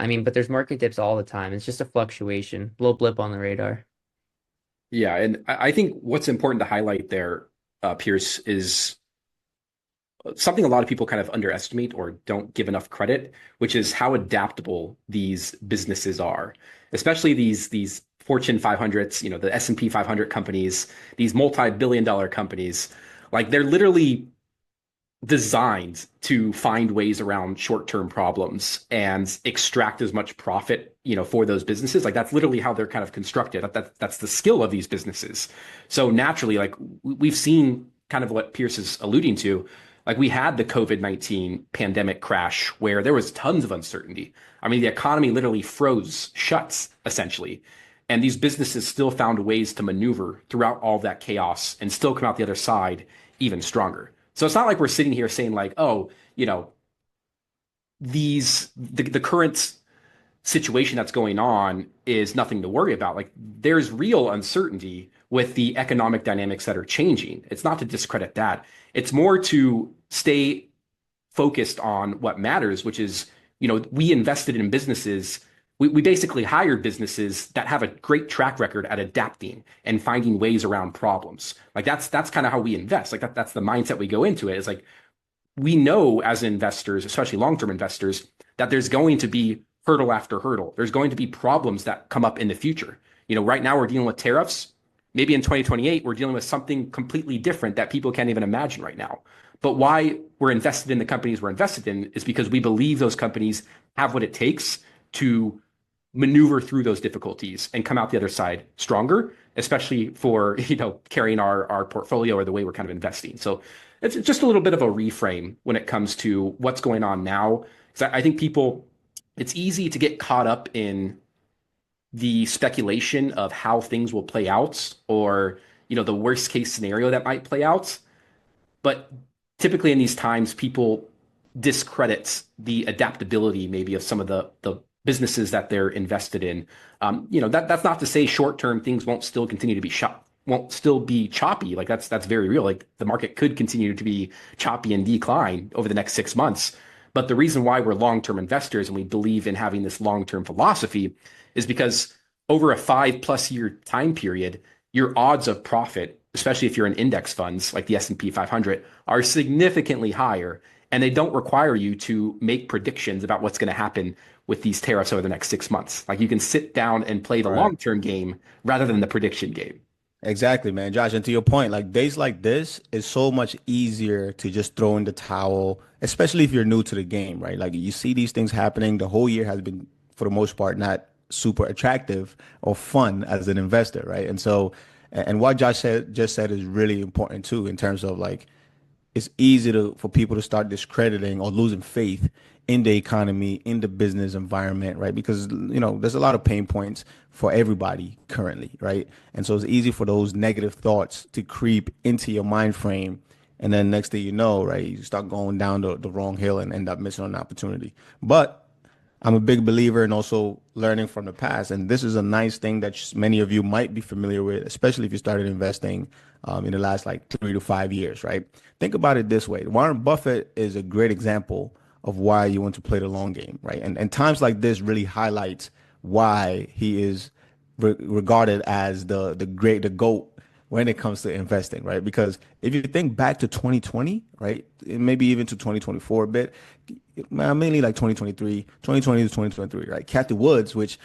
I mean, but there's market dips all the time. It's just a fluctuation, little blip on the radar. Yeah, and I think what's important to highlight there, Pierce, is something a lot of people kind of underestimate or don't give enough credit, which is how adaptable these businesses are, especially these Fortune 500s, the S&P 500 companies, these multi-billion dollar companies. Like they're literally designed to find ways around short-term problems and extract as much profit, for those businesses. Like that's literally how they're kind of constructed. That's the skill of these businesses. So naturally, like we've seen kind of what Pierce is alluding to. Like we had the COVID-19 pandemic crash where there was tons of uncertainty. I mean, the economy literally froze shut essentially. And these businesses still found ways to maneuver throughout all of that chaos and still come out the other side even stronger. So it's not like we're sitting here saying like, oh, the current situation that's going on is nothing to worry about. Like there's real uncertainty with the economic dynamics that are changing. It's not to discredit that. It's more to stay focused on what matters, which is, we invested in businesses. We basically hired businesses that have a great track record at adapting and finding ways around problems. Like that's kind of how we invest. Like that's the mindset we go into it. It's like we know as investors, especially long-term investors, that there's going to be hurdle after hurdle. There's going to be problems that come up in the future. Right now we're dealing with tariffs. Maybe in 2028, we're dealing with something completely different that people can't even imagine right now. But why we're invested in the companies we're invested in is because we believe those companies have what it takes to maneuver through those difficulties and come out the other side stronger, especially for, carrying our portfolio or the way we're kind of investing. So it's just a little bit of a reframe when it comes to what's going on now. Because I think people, it's easy to get caught up in the speculation of how things will play out or, the worst case scenario that might play out. But typically in these times, people discredit the adaptability maybe of some of the businesses that they're invested in. That's not to say short term things won't still continue to be won't still be choppy. Like that's very real. Like the market could continue to be choppy and decline over the next 6 months. But the reason why we're long term investors and we believe in having this long term philosophy is because over a 5+ year time period, your odds of profit, especially if you're in index funds like the S&P 500, are significantly higher, and they don't require you to make predictions about what's going to happen with these tariffs over the next 6 months. Like you can sit down and play the Right. long-term game rather than the prediction game. Exactly, man. Josh, and to your point, like days like this is so much easier to just throw in the towel, especially if you're new to the game, right? Like you see these things happening. The whole year has been, for the most part, not super attractive or fun as an investor, right? And so, and what Josh just said is really important too, in terms of like it's easy for people to start discrediting or losing faith in the economy, in the business environment, right? Because there's a lot of pain points for everybody currently, right? And so it's easy for those negative thoughts to creep into your mind frame. And then next thing you know, right, you start going down the wrong hill and end up missing an opportunity. But I'm a big believer in also learning from the past. And this is a nice thing that many of you might be familiar with, especially if you started investing in the last like 3 to 5 years, right? Think about it this way. Warren Buffett is a great example of why you want to play the long game, right? And times like this really highlights why he is regarded as the GOAT when it comes to investing, right? Because if you think back to 2020, right, maybe even to 2024 a bit, mainly like 2023, 2020 to 2023, right? Kathy Woods, which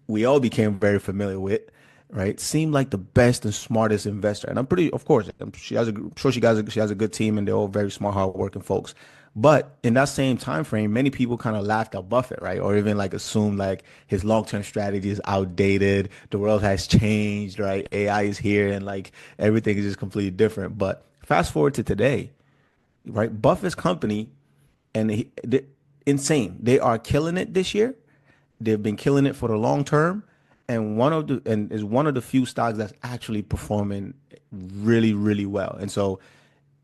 we all became very familiar with, right, seemed like the best and smartest investor. And I'm pretty, of course, I'm sure she has a good team and they're all very smart, hardworking folks. But in that same time frame, many people kind of laughed at Buffett, right? Or even like assumed like his long-term strategy is outdated. The world has changed, right? AI is here and like everything is just completely different. But fast forward to today, right? Buffett's company and insane. They are killing it this year. They've been killing it for the long term, and is one of the few stocks that's actually performing really, really well. And so,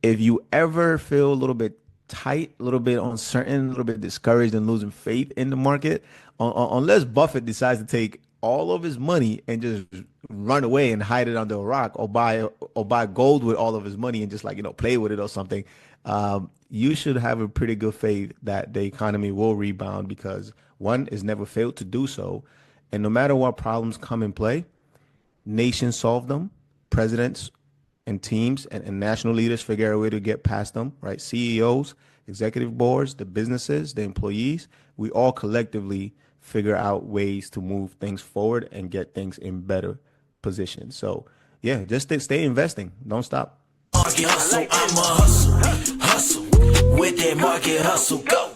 if you ever feel a little bit tight, a little bit uncertain, a little bit discouraged and losing faith in the market, unless Buffett decides to take all of his money and just run away and hide it under a rock or buy gold with all of his money and just like, play with it or something. You should have a pretty good faith that the economy will rebound because one, it's never failed to do so. And no matter what problems come in play, nations solve them, presidents and teams and national leaders figure out a way to get past them, right? CEOs, executive boards, the businesses, the employees, we all collectively figure out ways to move things forward and get things in better position. So yeah, just stay investing. Don't stop. Market hustle, I'm a hustle with that market hustle. Go.